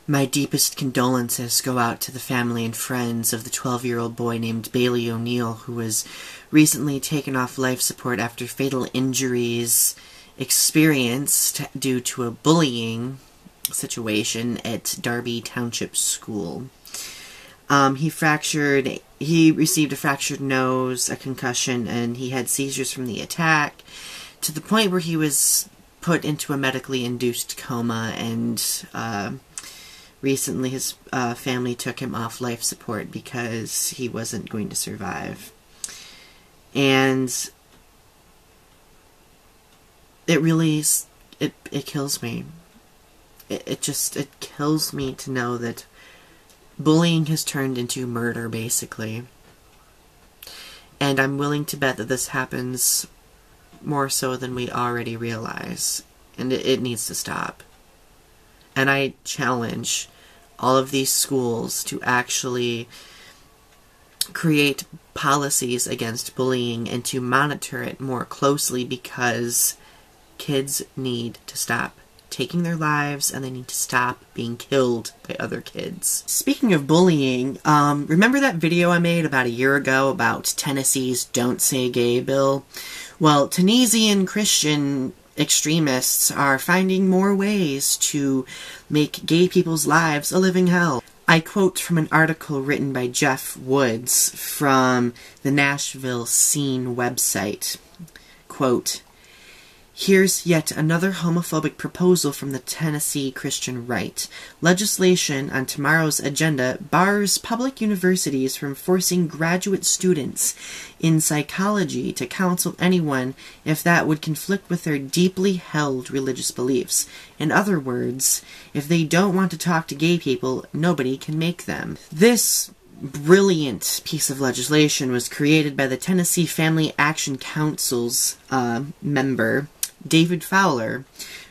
My deepest condolences go out to the family and friends of the 12-year-old boy named Bailey O'Neill, who was recently taken off life support after fatal injuries experienced due to a bullying situation at Darby Township School. He received a fractured nose, a concussion, and he had seizures from the attack, to the point where he was put into a medically induced coma, and recently his family took him off life support because he wasn't going to survive. And it really, it kills me. It kills me to know that bullying has turned into murder, basically. And I'm willing to bet that this happens more so than we already realize. And it needs to stop. And I challenge all of these schools to actually create policies against bullying and to monitor it more closely, because kids need to stop taking their lives and they need to stop being killed by other kids. Speaking of bullying, remember that video I made about a year ago about Tennessee's Don't Say Gay bill? Well, Tunisian Christian extremists are finding more ways to make gay people's lives a living hell. I quote from an article written by Jeff Woods from the Nashville Scene website. Quote, "Here's yet another homophobic proposal from the Tennessee Christian right. Legislation on tomorrow's agenda bars public universities from forcing graduate students in psychology to counsel anyone if that would conflict with their deeply held religious beliefs. In other words, if they don't want to talk to gay people, nobody can make them." This brilliant piece of legislation was created by the Tennessee Family Action Council's member, David Fowler,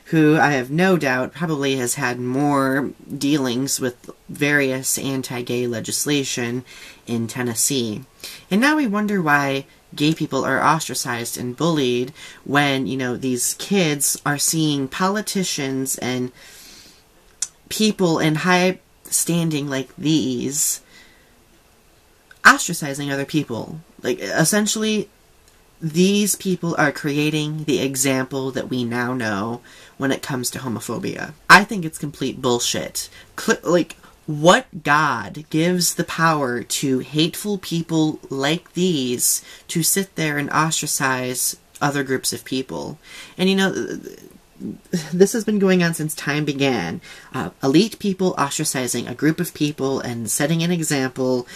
who I have no doubt probably has had more dealings with various anti-gay legislation in Tennessee. And now we wonder why gay people are ostracized and bullied when, you know, these kids are seeing politicians and people in high standing like these ostracizing other people. Like, essentially, these people are creating the example that we now know when it comes to homophobia. I think it's complete bullshit. What God gives the power to hateful people like these to sit there and ostracize other groups of people? And, you know, this has been going on since time began. Elite people ostracizing a group of people and setting an example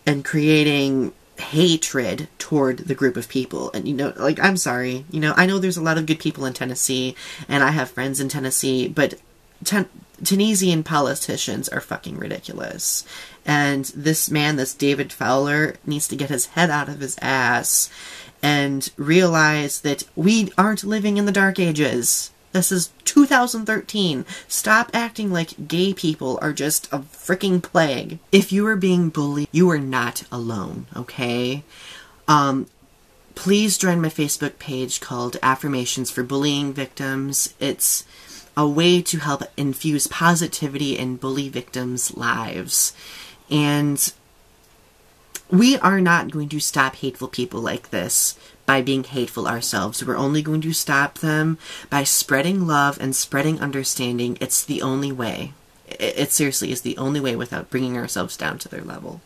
and creating hatred toward the group of people. And, you know, like, I'm sorry, you know, I know there's a lot of good people in Tennessee, and I have friends in Tennessee, but Tunisian politicians are fucking ridiculous. And this man, this David Fowler, needs to get his head out of his ass and realize that we aren't living in the Dark Ages. This is 2013. Stop acting like gay people are just a freaking plague. If you are being bullied, you are not alone, okay? Please join my Facebook page called Affirmations for Bullying Victims. It's a way to help infuse positivity in bully victims' lives. And we are not going to stop hateful people like this by being hateful ourselves. We're only going to stop them by spreading love and spreading understanding. It's the only way. It seriously is the only way without bringing ourselves down to their level.